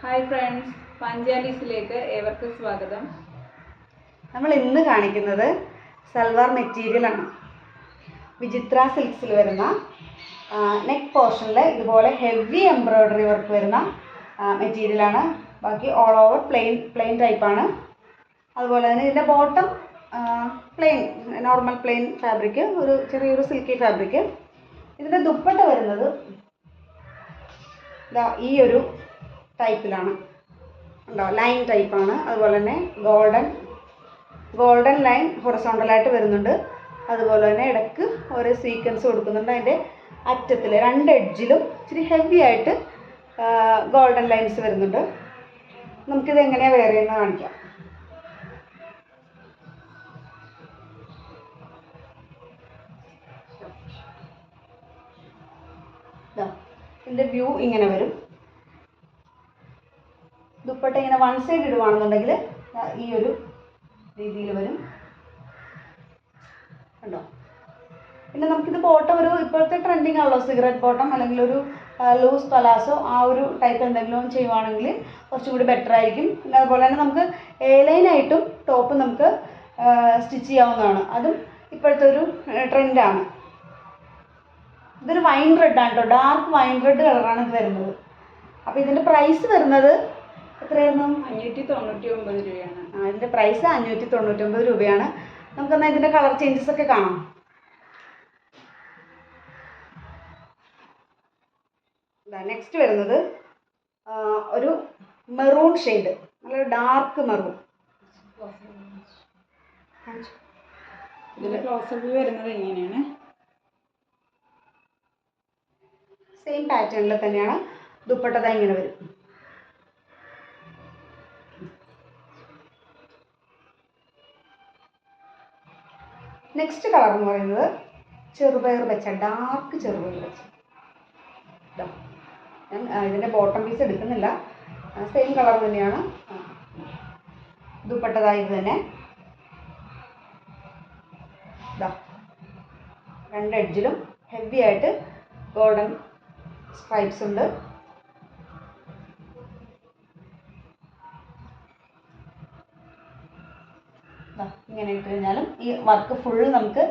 Hi friends, പാഞ്ചാലീസിലേക്ക് ഏവർക്കും സ്വാഗതം. നമ്മൾ ഇന്ന് കാണിക്കുന്നത് സൽവാർ മെറ്റീരിയലാണ്. വിചിത്ര സിൽക്സിൽ വരുന്ന നെക്ക് പോർഷനിൽ ഇതുപോലെ ഹെവി എംബ്രോയ്ഡറി വർക്ക് വരുന്ന മെറ്റീരിയലാണ്. ബാക്കി ഓൾ ഓവർ പ്ലെയിൻ ടൈപ്പാണ്. അതുപോലെ തന്നെ ഇതിൻ്റെ ബോട്ടം നോർമൽ പ്ലെയിൻ ഫാബ്രിക്, ഒരു ചെറിയൊരു സിൽക്കി ഫാബ്രിക്. ഇതിൻ്റെ ദുപ്പട്ട വരുന്നത് ഈ ഒരു ടൈപ്പിലാണ് ഉണ്ടോ, ലൈൻ ടൈപ്പാണ്. അതുപോലെ തന്നെ ഗോൾഡൻ ലൈൻ ഹൊറിസോണ്ടലായിട്ട് വരുന്നുണ്ട്. അതുപോലെ തന്നെ ഇടയ്ക്ക് ഒരു സീക്വൻസ് കൊടുക്കുന്നുണ്ട്. അതിൻ്റെ അറ്റത്തിൽ രണ്ട് എഡ്ജിലും ഇച്ചിരി ഹെവി ആയിട്ട് ഗോൾഡൻ ലൈൻസ് വരുന്നുണ്ട്. നമുക്കിത് എങ്ങനെയാണ് വെയർ ചെയ്യുന്നത് കാണിക്കാം. ഇതിൻ്റെ വ്യൂ ഇങ്ങനെ വരും. ദുപ്പട്ട ഇങ്ങനെ വൺ സൈഡ് ഇടുവാണെന്നുണ്ടെങ്കിൽ ഈ ഒരു രീതിയിൽ വരും കണ്ടോ. പിന്നെ നമുക്കിത് ബോട്ടം ഒരു ഇപ്പോഴത്തെ ട്രെൻഡിങ് ആണല്ലോ, സിഗരറ്റ് ബോട്ടം അല്ലെങ്കിൽ ഒരു ലൂസ് പലാസോ, ആ ഒരു ടൈപ്പ് എന്തെങ്കിലും ചെയ്യുവാണെങ്കിൽ കുറച്ചും കൂടി ബെറ്റർ ആയിരിക്കും. പിന്നെ അതുപോലെ തന്നെ നമുക്ക് എ ലൈനായിട്ടും ടോപ്പ് നമുക്ക് സ്റ്റിച്ച് ചെയ്യാവുന്നതാണ്. അതും ഇപ്പോഴത്തെ ഒരു ട്രെൻഡാണ്. ഇതൊരു വൈൻ റെഡാണ് കേട്ടോ, ഡാർക്ക് വൈൻ റെഡ് കളറാണ് ഇത് വരുന്നത്. അപ്പോൾ ഇതിൻ്റെ പ്രൈസ് വരുന്നത് എത്രയായിരുന്നു? 599 രൂപയാണ്. ഇതിൻ്റെ പ്രൈസ് 599 രൂപയാണ്. നമുക്കെന്നാൽ ഇതിൻ്റെ കളർ ചേഞ്ചസ് ഒക്കെ കാണാം. നെക്സ്റ്റ് വരുന്നത് ഒരു മെറൂൺ ഷെയ്ഡ്, നല്ല ഡാർക്ക് മെറൂൺ. ഇതിൻ്റെ ക്ലോസപ്പ് വരുന്നത് ഇങ്ങനെയാണ്. സെയിം പാറ്റേണിൽ തന്നെയാണ് ദുപ്പട്ട ഇങ്ങനെ വരും. നെക്സ്റ്റ് കളർ എന്ന് പറയുന്നത് ചെറുപയർ വെച്ച, ഡാർക്ക് ചെറുപയർ വെച്ച. ഞാൻ ഇതിൻ്റെ ബോട്ടം പീസ് എടുക്കുന്നില്ല, സെയിം കളർ തന്നെയാണ്. ദുപ്പട്ടതായത് തന്നെ രണ്ട് എഡ്ജിലും ഹെവി ആയിട്ട് ഗോൾഡൻ സ്ട്രൈപ്സ് ഉണ്ട്. ഇങ്ങനെ ഇട്ട് കഴിഞ്ഞാലും ഈ വർക്ക് ഫുൾ നമുക്ക്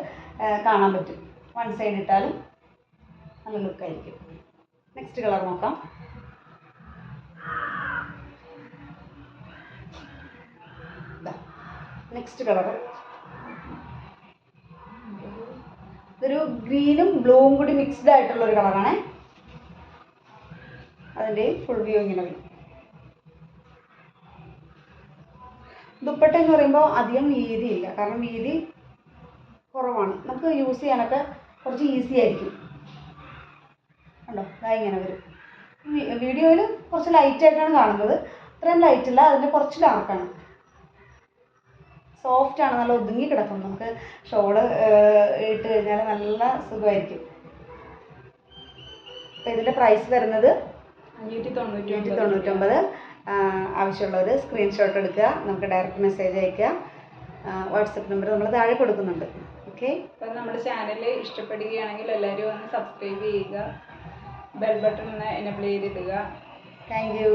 കാണാൻ പറ്റും. വൺ സൈഡ് ഇട്ടാലും നല്ല ലുക്കായിരിക്കും. നെക്സ്റ്റ് കളർ നോക്കാം. നെക്സ്റ്റ് കളർ ഇതൊരു ഗ്രീനും ബ്ലൂവും കൂടി മിക്സ്ഡ് ആയിട്ടുള്ളൊരു കളറാണ്. അതിൻ്റെ ഫുൾ വ്യൂ ഇങ്ങനെ വരും. ദുപ്പട്ട എന്ന് പറയുമ്പോൾ അധികം വീതിയില്ല, കാരണം വീതി കുറവാണ്. നമുക്ക് യൂസ് ചെയ്യാനൊക്കെ കുറച്ച് ഈസി ആയിരിക്കും. കണ്ടോ, ഇങ്ങനെ വരും. വീഡിയോയിൽ കുറച്ച് ലൈറ്റായിട്ടാണ് കാണുന്നത്, അത്രയും ലൈറ്റില്ല, അതിൻ്റെ കുറച്ച് ഡാർക്കാണ്. സോഫ്റ്റാണ്, നല്ല ഒതുങ്ങി കിടക്കും. നമുക്ക് ഷോള് ഇട്ട് കഴിഞ്ഞാൽ നല്ല സുഖമായിരിക്കും. അപ്പോൾ ഇതിൻ്റെ പ്രൈസ് വരുന്നത് 599. ആവശ്യമുള്ളവർ സ്ക്രീൻഷോട്ട് എടുക്കുക, നമുക്ക് ഡയറക്റ്റ് മെസ്സേജ് അയയ്ക്കുക. വാട്സപ്പ് നമ്പർ നമ്മൾ താഴെ കൊടുക്കുന്നുണ്ട്. ഓക്കെ, അപ്പം നമ്മുടെ ചാനൽ ഇഷ്ടപ്പെടുകയാണെങ്കിൽ എല്ലാവരും ഒന്ന് സബ്സ്ക്രൈബ് ചെയ്യുക, ബെൽ ബട്ടൺ ഒന്ന് എനേബിൾ ചെയ്തിടുക. Thank U.